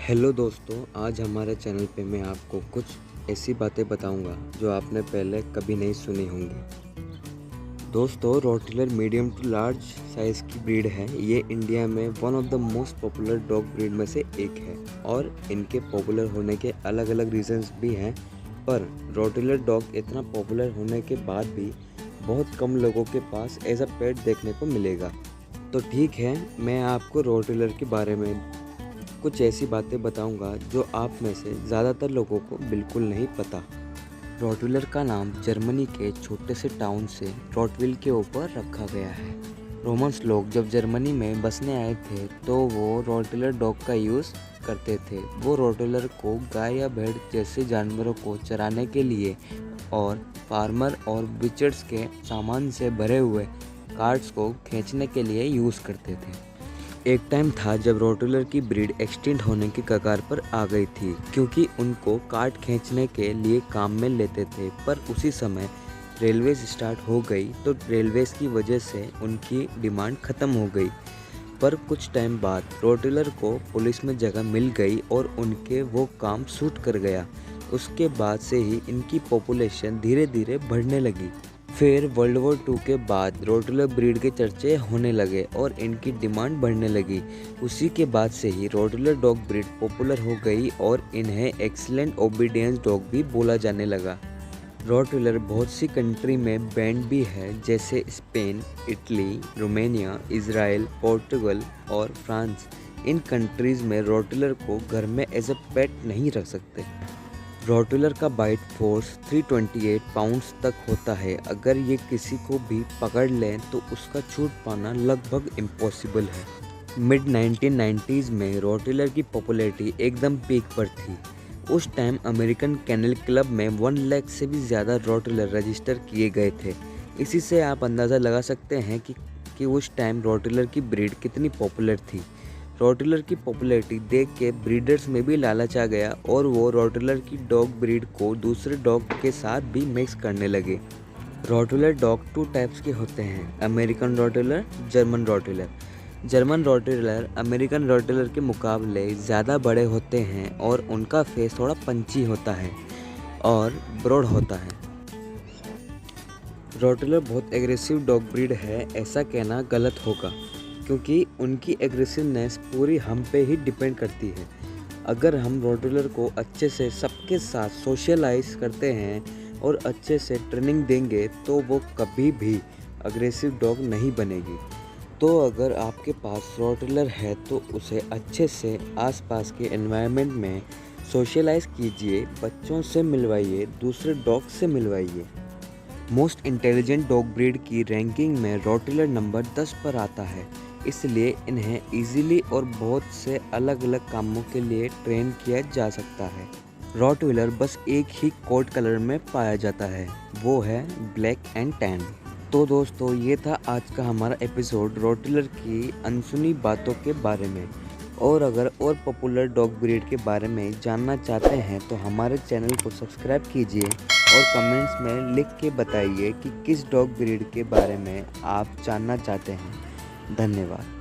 Hello दोस्तों, आज हमारे चैनल पे मैं आपको कुछ ऐसी बातें बताऊंगा जो आपने पहले कभी नहीं सुनी होंगी। दोस्तों, Rottweiler medium to large size की ब्रीड है। ये इंडिया में one of the most popular dog breed में से एक है और इनके पॉपुलर होने के अलग अलग रीजंस भी हैं। पर रोटविलर डॉग इतना पॉपुलर होने के बाद भी बहुत कम लोगों के पास एज अ पेट देखने को मिलेगा। तो ठीक है, मैं आपको रोटविलर के बारे में कुछ ऐसी बातें बताऊंगा जो आप में से ज़्यादातर लोगों को बिल्कुल नहीं पता। रॉटविलर का नाम जर्मनी के छोटे से टाउन से रॉटविल के ऊपर रखा गया है। रोमन्स लोग जब जर्मनी में बसने आए थे तो वो रॉटविलर डॉग का यूज़ करते थे। वो रॉटविलर को गाय या भेड़ जैसे जानवरों को चराने के लिए और फार्मर और बिचर्स के सामान से भरे हुए कार्ट्स को खींचने के लिए यूज़ करते थे। एक टाइम था जब रोटविलर की ब्रीड एक्सटिंक्ट होने की कगार पर आ गई थी, क्योंकि उनको कार्ट खींचने के लिए काम में लेते थे। पर उसी समय रेलवेज स्टार्ट हो गई तो रेलवेज की वजह से उनकी डिमांड ख़त्म हो गई। पर कुछ टाइम बाद रोटविलर को पुलिस में जगह मिल गई और उनके वो काम सूट कर गया। उसके बाद से ही इनकी पॉपुलेशन धीरे धीरे बढ़ने लगी। फिर वर्ल्ड वॉर 2 के बाद रोटविलर ब्रीड के चर्चे होने लगे और इनकी डिमांड बढ़ने लगी। उसी के बाद से ही रोटविलर डॉग ब्रीड पॉपुलर हो गई और इन्हें एक्सीलेंट ओबीडियंस डॉग भी बोला जाने लगा। रोटविलर बहुत सी कंट्री में बैंड भी है, जैसे Spain, Italy, Romania, Israel, Portugal और फ्रांस। इन कंट्रीज़ में रोटविलर को घर में एज अ पेट नहीं रख सकते। रॉटविलर का बाइट फोर्स 328 पाउंड्स तक होता है। अगर ये किसी को भी पकड़ लें तो उसका छूट पाना लगभग इम्पॉसिबल है। मिड 1990s में रॉटविलर की पॉपुलैरिटी एकदम पीक पर थी। उस टाइम अमेरिकन केनल क्लब में 1 लाख से भी ज़्यादा रॉटविलर रजिस्टर किए गए थे। इसी से आप अंदाज़ा लगा सकते हैं कि उस टाइम रॉटविलर की ब्रीड कितनी पॉपुलर थी। रॉटविलर की पॉपुलैरिटी देख के ब्रीडर्स में भी लालच आ गया और वो रॉटविलर की डॉग ब्रीड को दूसरे डॉग के साथ भी मिक्स करने लगे। रॉटविलर डॉग 2 टाइप्स के होते हैं, American Rottweiler, German Rottweiler. German Rottweiler American Rottweiler के मुकाबले ज़्यादा बड़े होते हैं और उनका फेस थोड़ा पंची होता है और ब्रॉड होता है। रॉटविलर बहुत एग्रेसिव डॉग ब्रीड है, ऐसा कहना गलत होगा, क्योंकि उनकी एग्रेसिवनेस पूरी हम पे ही डिपेंड करती है। अगर हम रॉटविलर को अच्छे से सबके साथ सोशलाइज करते हैं और अच्छे से ट्रेनिंग देंगे तो वो कभी भी अग्रेसिव डॉग नहीं बनेगी। तो अगर आपके पास रॉटविलर है तो उसे अच्छे से आसपास के एनवायरनमेंट में सोशलाइज कीजिए, बच्चों से मिलवाइए, दूसरे डॉग से मिलवाइए। मोस्ट इंटेलिजेंट डॉग ब्रीड की रैंकिंग में रॉटविलर नंबर 10 पर आता है, इसलिए इन्हें इजीली और बहुत से अलग अलग कामों के लिए ट्रेन किया जा सकता है। रॉटविलर बस एक ही कोट कलर में पाया जाता है, वो है ब्लैक एंड टैन। तो दोस्तों, ये था आज का हमारा एपिसोड रॉटविलर की अनसुनी बातों के बारे में। और अगर और पॉपुलर डॉग ब्रीड के बारे में जानना चाहते हैं तो हमारे चैनल को सब्सक्राइब कीजिए और कमेंट्स में लिख के बताइए कि किस डॉग ब्रीड के बारे में आप जानना चाहते हैं। धन्यवाद।